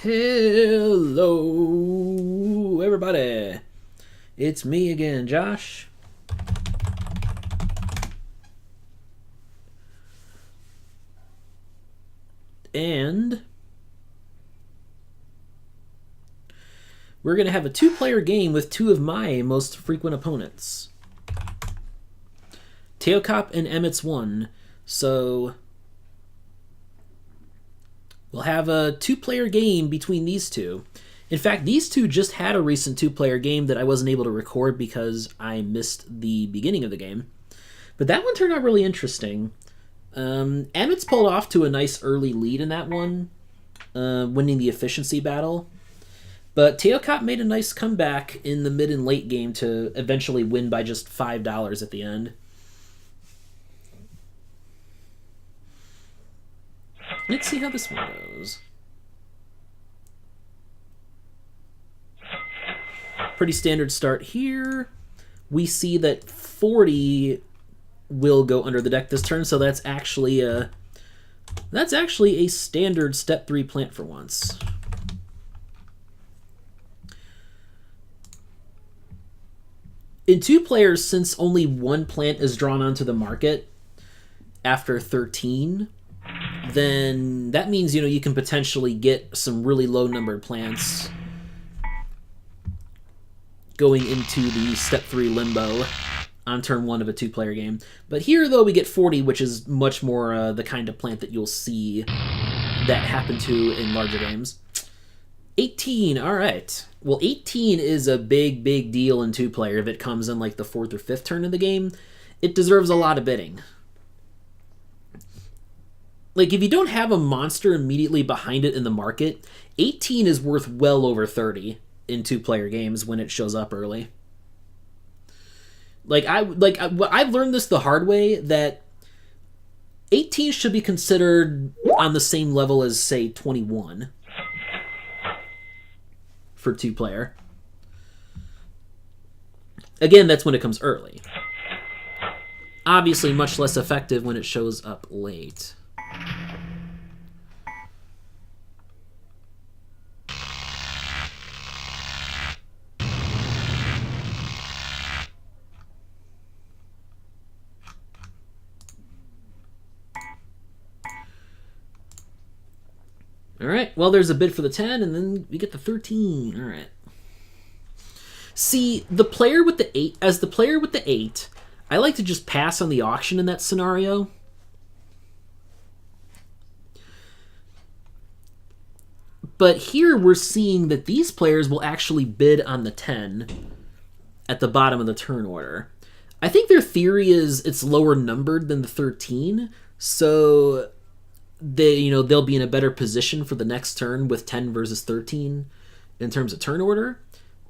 Hello, everybody. It's me again, Josh. And we're going to have a two-player game with two of my most frequent opponents, teokop and amitss1. So we'll have a two-player game between these two. In fact, these two just had a recent two-player game that I wasn't able to record because I missed the beginning of the game. But that one turned out really interesting. Amitss pulled off to a nice early lead in that one, winning the efficiency battle. But teokop made a nice comeback in the mid and late game to eventually win by just $5 at the end. Let's see how this one goes. Pretty standard start here. We see that 40 will go under the deck this turn, so that's actually a standard step 3 plant for once. In two players, since only one plant is drawn onto the market after 13, then that means, you can potentially get some really low numbered plants going into the step 3 limbo on turn 1 of a two-player game. But here, though, we get 40, which is much more the kind of plant that you'll see that happen to in larger games. 18, all right. Well, 18 is a big, big deal in two-player if it comes in like the 4th or 5th turn of the game. It deserves a lot of bidding. Like, if you don't have a monster immediately behind it in the market, 18 is worth well over 30 in two-player games when it shows up early. I've learned this the hard way, that 18 should be considered on the same level as, say, 21 for two-player. Again, that's when it comes early. Obviously, much less effective when it shows up late. All right, well, there's a bid for the 10, and then we get the 13. All right. See, the player with the 8, as the player with the 8, I like to just pass on the auction in that scenario. But here we're seeing that these players will actually bid on the 10 at the bottom of the turn order. I think their theory is it's lower numbered than the 13, so they'll be in a better position for the next turn with 10 versus 13 in terms of turn order.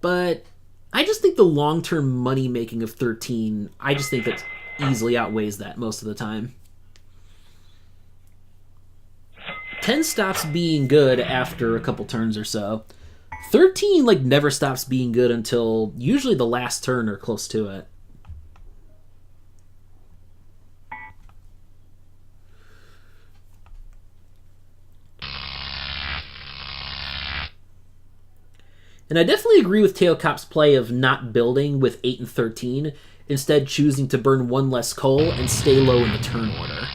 But I just think the long-term money making of 13, I just think that easily outweighs that most of the time. 10 stops being good after a couple turns or so. 13 never stops being good until usually the last turn or close to it. And I definitely agree with teokop's play of not building with 8 and 13, instead choosing to burn one less coal and stay low in the turn order.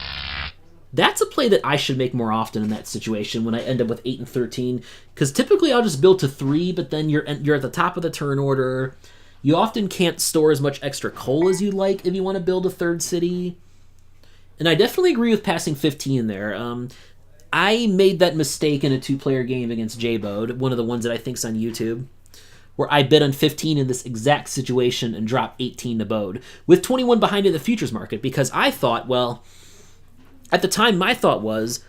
That's a play that I should make more often in that situation when I end up with 8 and 13, because typically I'll just build to 3, but then you're at the top of the turn order. You often can't store as much extra coal as you'd like if you want to build a third city. And I definitely agree with passing 15 there. I made that mistake in a two-player game against J-Bode, one of the ones that I think's on YouTube, where I bid on 15 in this exact situation and dropped 18 to Bode, with 21 behind in the futures market, because I thought, well, at the time my thought was,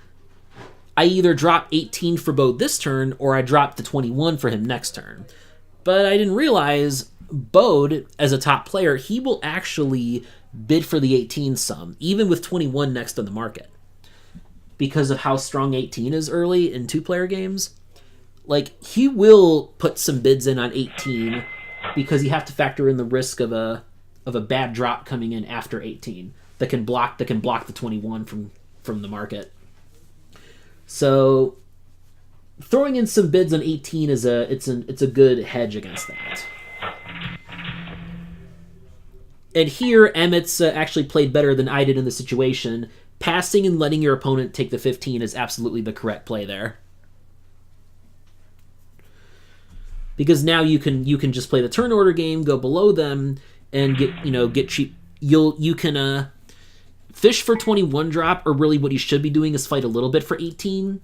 I either drop 18 for Bode this turn, or I drop the 21 for him next turn. But I didn't realize Bode, as a top player, he will actually bid for the 18 sum, even with 21 next on the market, because of how strong 18 is early in two-player games. He will put some bids in on 18 because you have to factor in the risk of a bad drop coming in after 18 that can block the 21 from the market. So throwing in some bids on 18 is it's a good hedge against that. And here, amitss actually played better than I did in the situation. Passing and letting your opponent take the 15 is absolutely the correct play there. Because now you can just play the turn order game, go below them, and get cheap. You can fish for 21 drop, or really what you should be doing is fight a little bit for 18.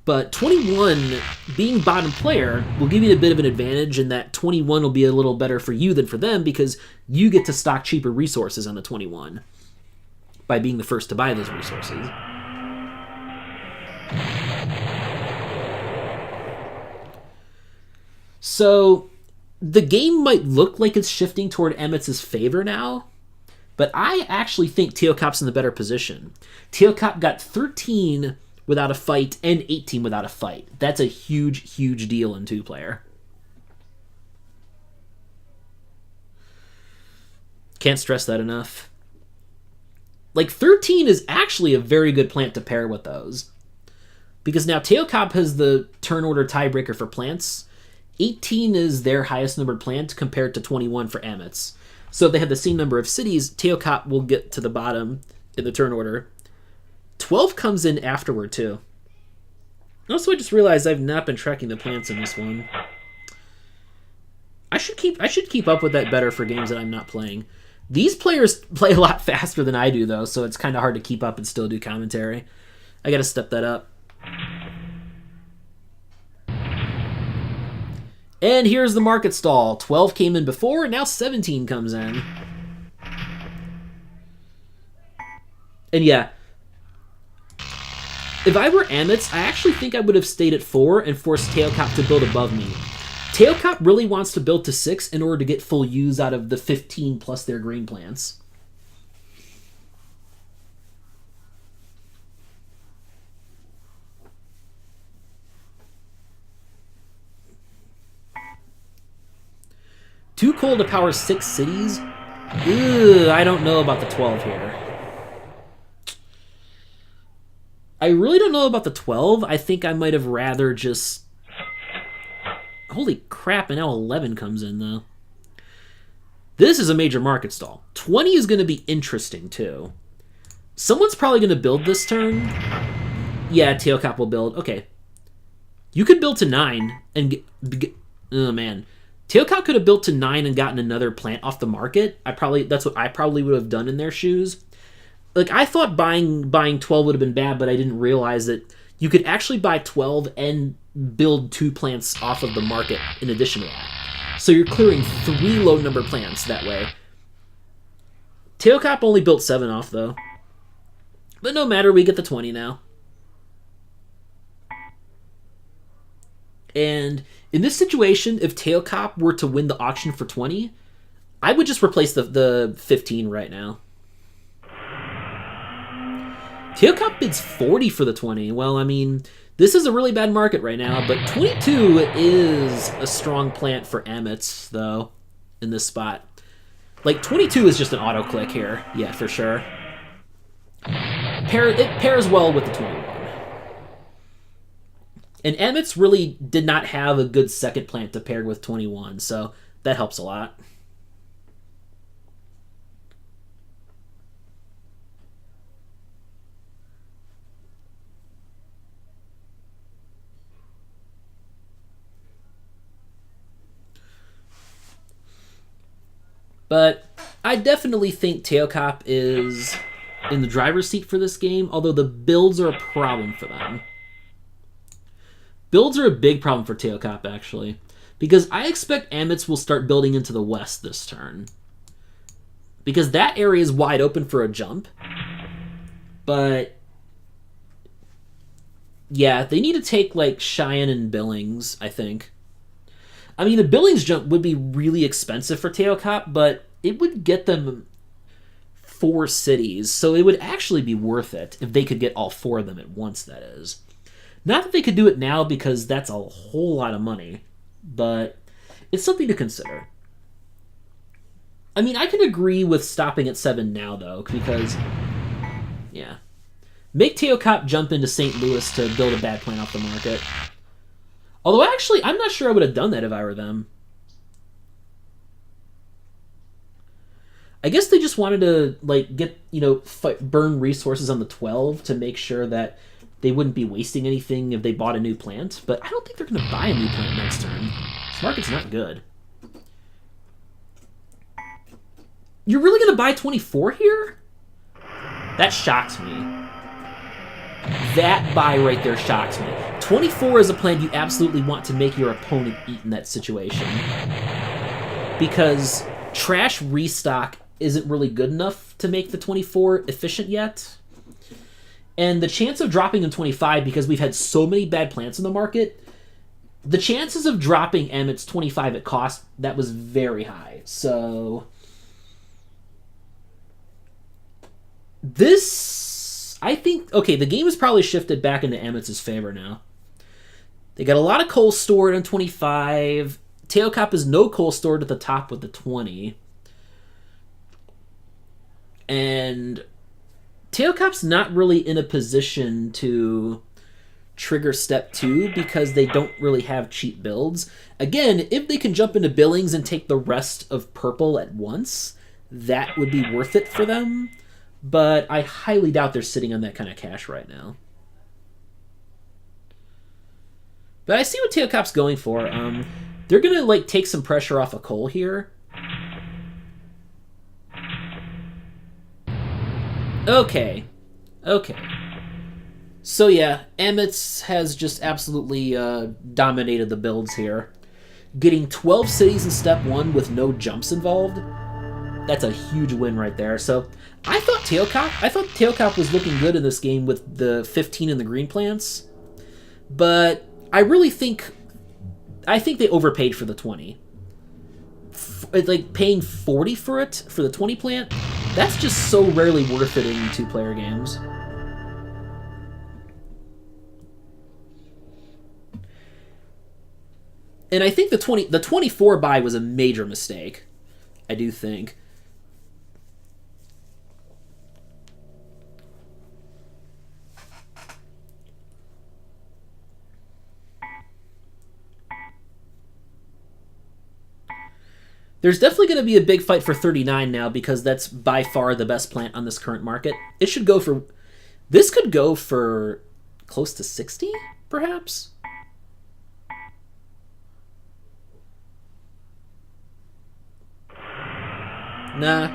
But 21, being bottom player, will give you a bit of an advantage in that 21 will be a little better for you than for them because you get to stock cheaper resources on the 21 by being the first to buy those resources. So the game might look like it's shifting toward amitss' favor now, but I actually think teokop's in the better position. Teokop got 13 without a fight and 18 without a fight. That's a huge, huge deal in two-player. Can't stress that enough. Like, 13 is actually a very good plant to pair with those. Because now teokop has the turn order tiebreaker for plants. 18 is their highest numbered plant compared to 21 for amitss. So if they have the same number of cities, teokop will get to the bottom in the turn order. 12 comes in afterward, too. Also, I just realized I've not been tracking the plants in this one. I should keep up with that better for games that I'm not playing. These players play a lot faster than I do, though, so it's kind of hard to keep up and still do commentary. I gotta step that up. And here's the market stall. 12 came in before, and now 17 comes in. And yeah, if I were amitss, I actually think I would have stayed at 4 and forced teokop to build above me. Teokop really wants to build to 6 in order to get full use out of the 15 plus their green plants. Too cold to power 6 cities? Ugh, I don't know about the 12 here. I really don't know about the 12. I think I might have rather just... Holy crap, and now 11 comes in, though. This is a major market stall. 20 is going to be interesting, too. Someone's probably going to build this turn. Yeah, teokop will build. Okay. You could build to 9 and get... Oh, man. Teokop could have built to 9 and gotten another plant off the market. That's what I probably would have done in their shoes. Like, I thought buying 12 would have been bad, but I didn't realize that you could actually buy 12 and build 2 plants off of the market in addition to that. So you're clearing 3 low-number plants that way. Teokop only built 7 off, though. But no matter, we get the 20 now. And in this situation, if teokop were to win the auction for 20, I would just replace the 15 right now. Teokop bids 40 for the 20. Well, I mean, this is a really bad market right now, but 22 is a strong plant for amitss, though, in this spot. Like, 22 is just an auto-click here. Yeah, for sure. It pairs well with the 21. And amitss really did not have a good second plant to pair with 21, so that helps a lot. But I definitely think teokop is in the driver's seat for this game, although the builds are a problem for them. Builds are a big problem for teokop, actually, because I expect amitss will start building into the west this turn. Because that area is wide open for a jump. But yeah, they need to take, like, Cheyenne and Billings, I think. I mean, the Billings jump would be really expensive for teokop, but it would get them 4 cities, so it would actually be worth it if they could get all 4 of them at once, that is. Not that they could do it now, because that's a whole lot of money, but it's something to consider. I mean, I can agree with stopping at 7 now, though, because, yeah. Make teokop jump into St. Louis to build a bad plant off the market. Although, actually, I'm not sure I would have done that if I were them. I guess they just wanted to, like, get, burn resources on the 12 to make sure that they wouldn't be wasting anything if they bought a new plant. But I don't think they're going to buy a new plant next turn. This market's not good. You're really going to buy 24 here? That shocks me. That buy right there shocks me. 24 is a plan you absolutely want to make your opponent eat in that situation. Because trash restock isn't really good enough to make the 24 efficient yet. And the chance of dropping in 25, because we've had so many bad plants in the market, the chances of dropping amitss 25 at cost, that was very high. So this, I think, okay, the game has probably shifted back into amitss' favor now. They got a lot of coal stored on 25. teokop is no coal stored at the top with the 20. And teokop's not really in a position to trigger step 2 because they don't really have cheap builds. Again, if they can jump into Billings and take the rest of purple at once, that would be worth it for them. But I highly doubt they're sitting on that kind of cash right now. But I see what teokop's going for. They're going to, like, take some pressure off of coal here. Okay. So yeah, amitss has just absolutely dominated the builds here. Getting 12 cities in step 1 with no jumps involved, that's a huge win right there. So I thought teokop was looking good in this game with the 15 and the green plants. But I think they overpaid for the 20. Like, paying 40 for it, for the 20 plant, that's just so rarely worth it in 2-player games. And I think the 24 buy was a major mistake. I do think. There's definitely going to be a big fight for 39 now because that's by far the best plant on this current market. It should go for... This could go for close to 60, perhaps? Nah.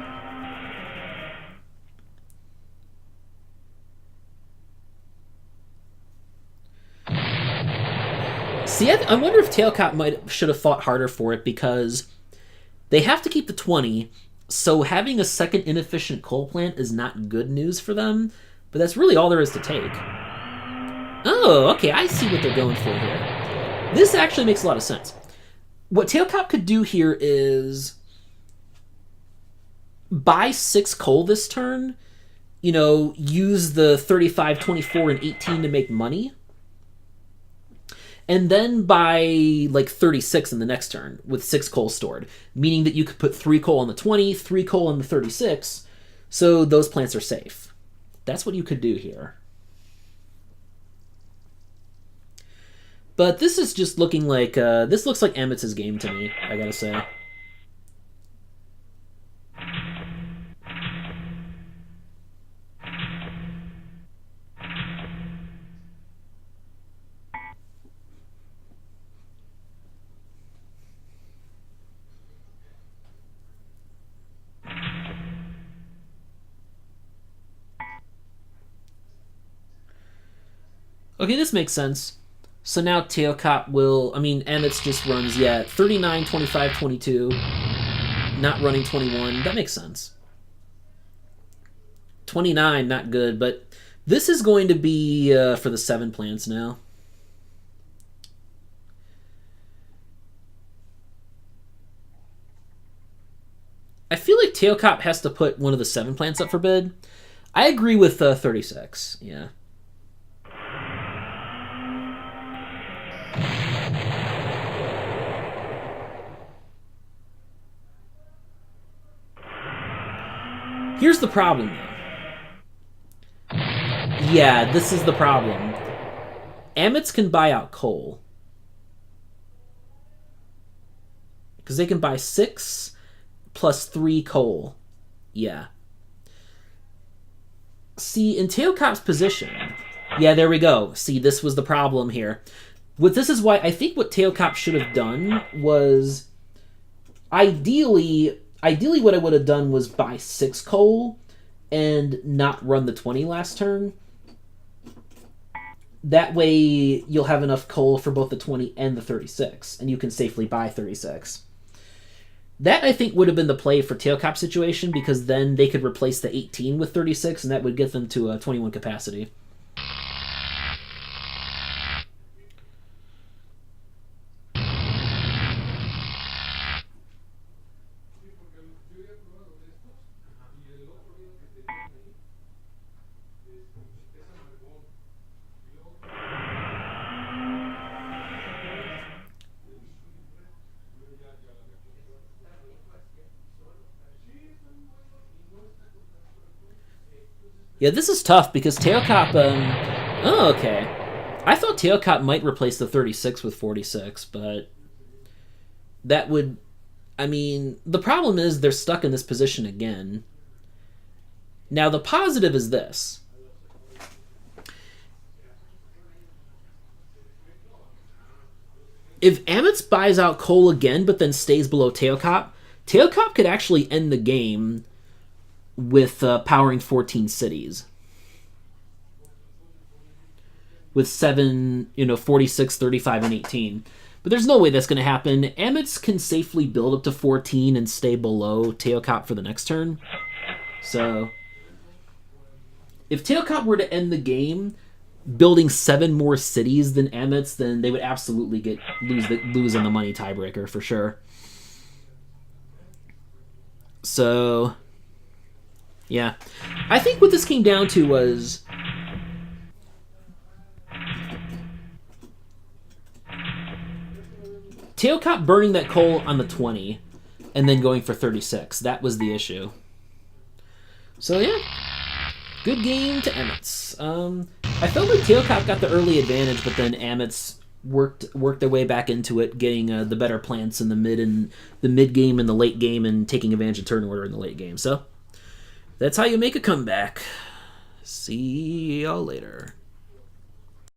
See, I wonder if teokop should have fought harder for it because they have to keep the 20, so having a second inefficient coal plant is not good news for them, but that's really all there is to take. Oh, okay, I see what they're going for here. This actually makes a lot of sense. What teokop could do here is buy 6 coal this turn, use the 35, 24, and 18 to make money, and then buy, like, 36 in the next turn with 6 coal stored, meaning that you could put 3 coal on the 20, 3 coal on the 36, so those plants are safe. That's what you could do here. But this is just looking like, this looks like amitss' game to me, I gotta say. Okay, this makes sense. So now teokop will... amitss just runs, 39, 25, 22. Not running 21. That makes sense. 29, not good, but this is going to be for the 7 plants now. I feel like teokop has to put one of the 7 plants up for bid. I agree with 36, yeah. Here's the problem, though. Yeah, this is the problem. Amitss can buy out coal. Because they can buy 6 plus 3 coal. Yeah. See, in teokop's position... Yeah, there we go. See, this was the problem here. This is why I think what teokop should have done was... Ideally what I would have done was buy 6 coal and not run the 20 last turn. That way you'll have enough coal for both the 20 and the 36, and you can safely buy 36. That, I think, would have been the play for teokop's situation, because then they could replace the 18 with 36, and that would get them to a 21 capacity. Yeah, this is tough because teokop... Oh, okay. I thought teokop might replace the 36 with 46, but... That would... I mean, the problem is they're stuck in this position again. Now, the positive is this. If amitss buys out coal again but then stays below teokop, teokop could actually end the game with powering 14 cities. With 7, 46, 35, and 18. But there's no way that's going to happen. Amitss can safely build up to 14 and stay below teokop for the next turn. So, if teokop were to end the game building 7 more cities than amitss, then they would absolutely lose in the money tiebreaker for sure. So... yeah. I think what this came down to was... teokop burning that coal on the 20 and then going for 36. That was the issue. So, yeah. Good game to amitss. I felt like teokop got the early advantage, but then amitss worked their way back into it, getting the better plants in the mid game and the late game, and taking advantage of turn order in the late game. So... that's how you make a comeback. See y'all later.